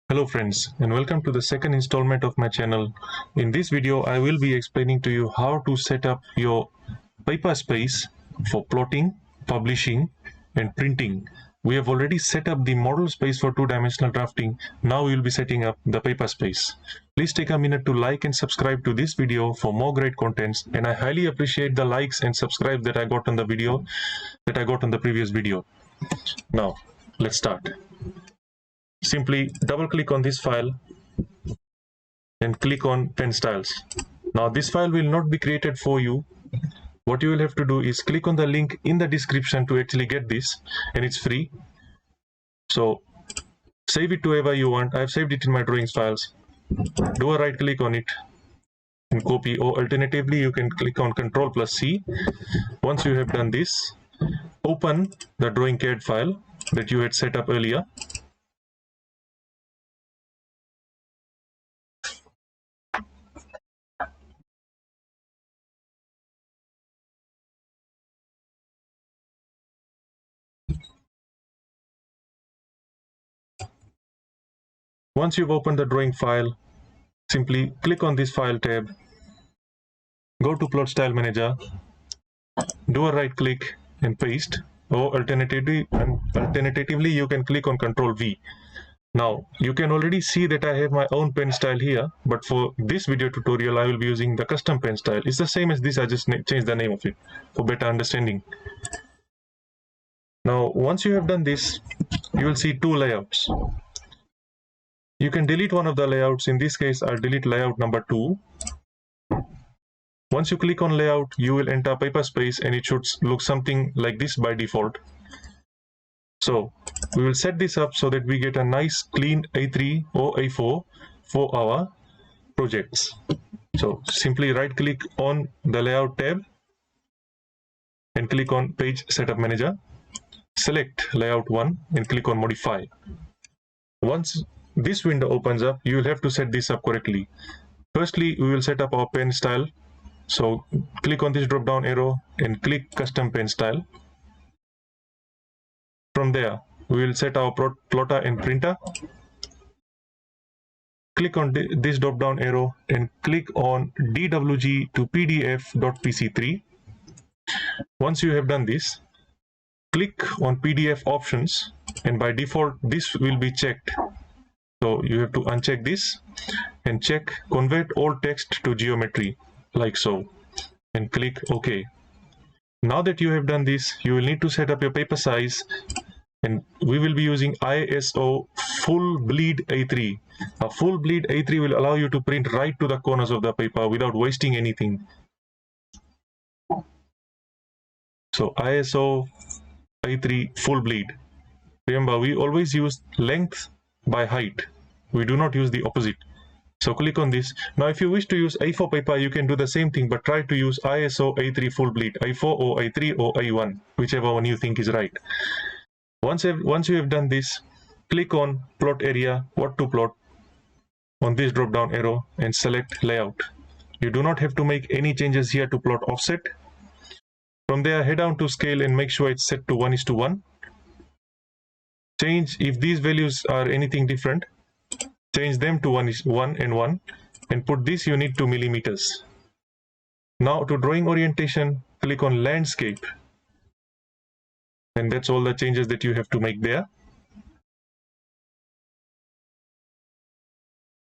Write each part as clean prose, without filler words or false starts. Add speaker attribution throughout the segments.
Speaker 1: Hello friends, and welcome to the second installment of my channel. In this video I will be explaining to you how to set up your paper space for plotting, publishing and printing. We have already set up the model space for two-dimensional drafting. Now we will be setting up the paper space. Please take a minute to like and subscribe to this video for more great contents, and I highly appreciate the likes and subscribe that I got on the previous video. Now let's start. Simply double click on this file and click on pen styles. Now this file will not be created for you. What you will have to do is click on the link in the description to actually get this, and it's free. So save it to wherever you want. I've saved it in my drawings files. Do a right click on it and copy, or alternatively you can click on Ctrl+C. Once you have done this, open the drawing CAD file that you had set up earlier. Once you've opened the drawing file, simply click on this file tab, go to Plot Style Manager, do a right click and paste, or alternatively you can click on Ctrl+V. Now you can already see that I have my own pen style here, but for this video tutorial I will be using the custom pen style. It's the same as this, I just changed the name of it for better understanding. Now once you have done this, you will see two layouts. You can delete one of the layouts. In this case I'll delete layout number 2. Once you click on layout, you will enter paper space and it should look something like this by default. So we will set this up so that we get a nice clean A3 or A4 for our projects. So simply right click on the layout tab and click on Page Setup Manager. Select layout 1 and click on Modify. Once this window opens up, you will have to set this up correctly. Firstly, we will set up our pen style. So click on this drop down arrow and click Custom Pen Style. From there, we will set our plotter and printer. Click on this drop down arrow and click on DWG to PDF.PC3. Once you have done this, click on PDF options, and by default this will be checked. So you have to uncheck this and check Convert all text to geometry, like so, and click OK. Now that you have done this, you will need to set up your paper size, and we will be using ISO full bleed A3. A full bleed A3 will allow you to print right to the corners of the paper without wasting anything. So ISO A3 full bleed. Remember, we always use length by height. We do not use the opposite. So click on this. Now if you wish to use A4 paper, you can do the same thing, but try to use ISO A3 full bleed, A4 or A3 or A1, whichever one you think is right. Once you have done this, click on Plot Area, What to Plot on this drop down arrow and select Layout. You do not have to make any changes here to plot offset. From there, head down to Scale and make sure it's set to 1:1. Change, if these values are anything different, change them to 1 and 1 and put this unit to millimeters. Now to drawing orientation, click on Landscape, and that's all the changes that you have to make there.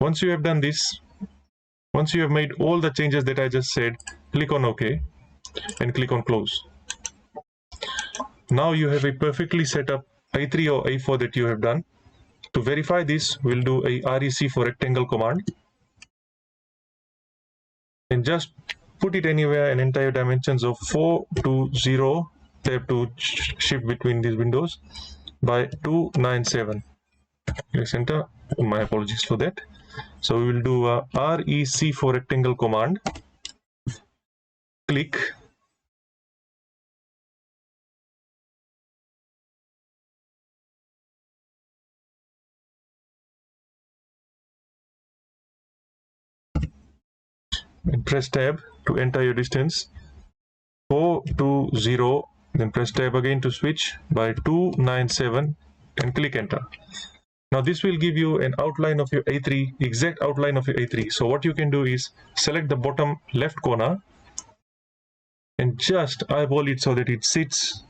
Speaker 1: Once you have done this, once you have made all the changes that I just said, click on OK and click on Close. Now you have a perfectly set up A3 or A4 that you have done. To verify this, we'll do a REC for rectangle command and just put it anywhere and enter your dimensions of 420. They have to shift between these windows by 297. Press enter. My apologies for that. So we will do a REC for rectangle command. Click. And press tab to enter your distance. 420, then press tab again to switch by 297 and click enter. Now this will give you an outline of your A3, exact outline of your A3. So what you can do is select the bottom left corner and just eyeball it so that it sits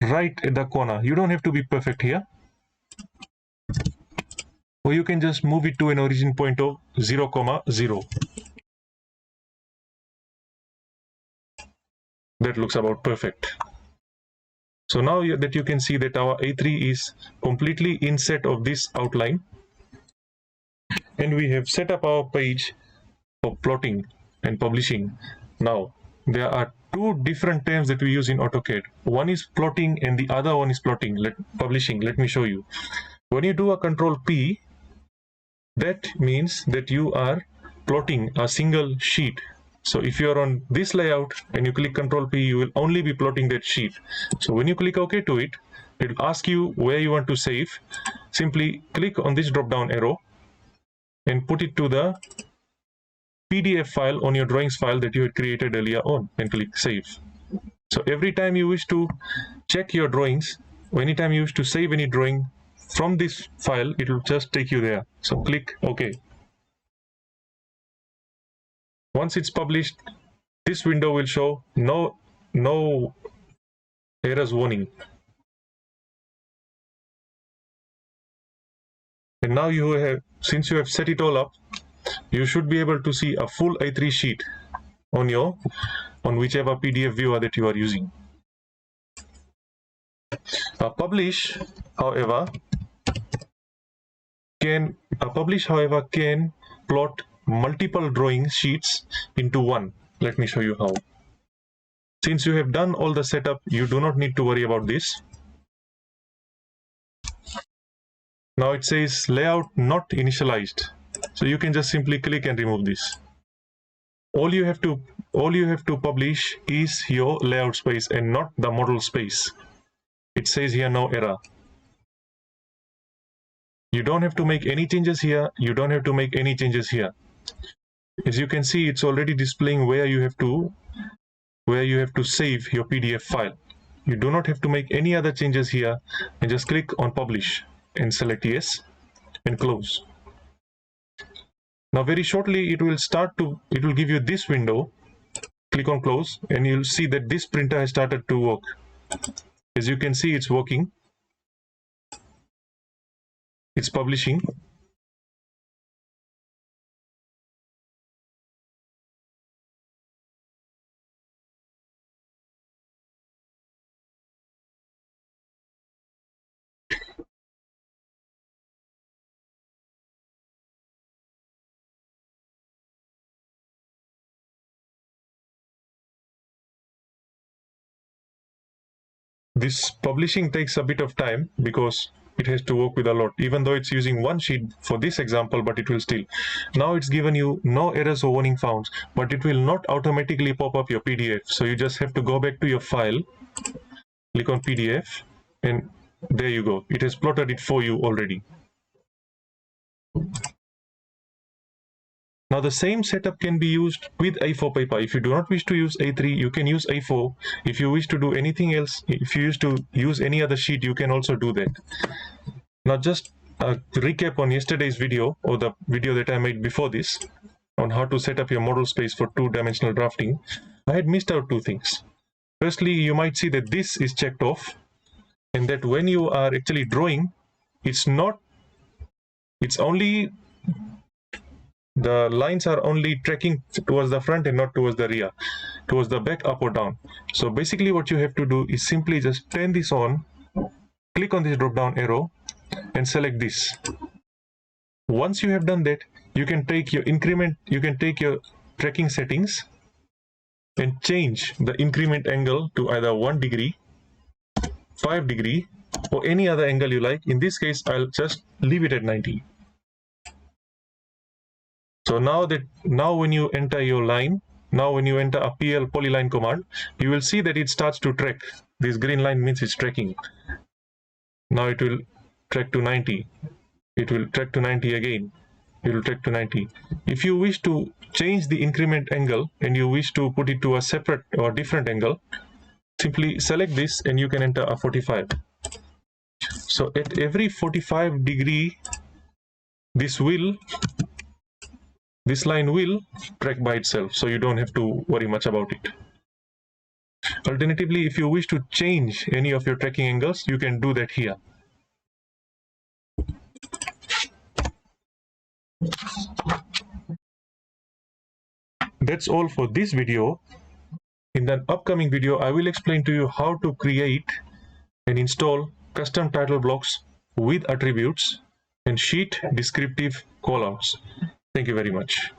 Speaker 1: right at the corner. You don't have to be perfect here. Or you can just move it to an origin point of 0, 0. That looks about perfect. So now that you can see that our A3 is completely inset of this outline, and we have set up our page for plotting and publishing. Now there are two different terms that we use in AutoCAD. One is plotting and the other one is publishing. Let me show you. When you do a Control P, that means that you are plotting a single sheet. So if you are on this layout and you click Control P, you will only be plotting that sheet. So when you click OK to it, it will ask you where you want to save. Simply click on this drop down arrow and put it to the PDF file on your drawings file that you had created earlier on, and click Save. So every time you wish to check your drawings, or anytime you wish to save any drawing from this file, it will just take you there. So click OK. Once it's published, this window will show no errors warning. And now since you have set it all up, you should be able to see a full A3 sheet on whichever PDF viewer that you are using. Publish, however, can plot multiple drawing sheets into one. Let me show you how. Since you have done all the setup, you do not need to worry about this. Now it says layout not initialized. So you can just simply click and remove this. All you have to publish is your layout space and not the model space. It says here no error. You don't have to make any changes here. You don't have to make any changes here. As you can see, it's already displaying where you have to save your PDF file. You do not have to make any other changes here, and just click on Publish and select Yes and close. Now very shortly it will give you this window. Click on Close and you'll see that this printer has started to work. As you can see, it's working. It's publishing. This publishing takes a bit of time because it has to work with a lot, even though it's using one sheet for this example, but it will still. Now it's given you no errors or warning found, but it will not automatically pop up your PDF. So you just have to go back to your file, click on PDF, and there you go. It has plotted it for you already. Now the same setup can be used with A4 paper. If you do not wish to use A3, you can use A4. If you wish to do anything else, if you wish to use any other sheet, you can also do that. Now just a recap on yesterday's video, or the video that I made before this, on how to set up your model space for two-dimensional drafting. I had missed out two things. Firstly, you might see that this is checked off, and that when you are actually drawing, the lines are only tracking towards the front and not towards the rear, towards the back, up or down. So basically what you have to do is simply just turn this on, click on this drop down arrow and select this. Once you have done that, you can take your tracking settings and change the increment angle to either 1 degree, 5 degree, or any other angle you like. In this case, I'll just leave it at 90. So now when you enter your line, when you enter a PL polyline command, you will see that it starts to track. This green line means it's tracking. Now it will track to 90. It will track to 90 again. It will track to 90. If you wish to change the increment angle and you wish to put it to a separate or different angle, simply select this and you can enter a 45. So at every 45 degree, this line will track by itself, so you don't have to worry much about it. Alternatively, if you wish to change any of your tracking angles, you can do that here. That's all for this video. In the upcoming video, I will explain to you how to create and install custom title blocks with attributes and sheet descriptive callouts. Thank you very much.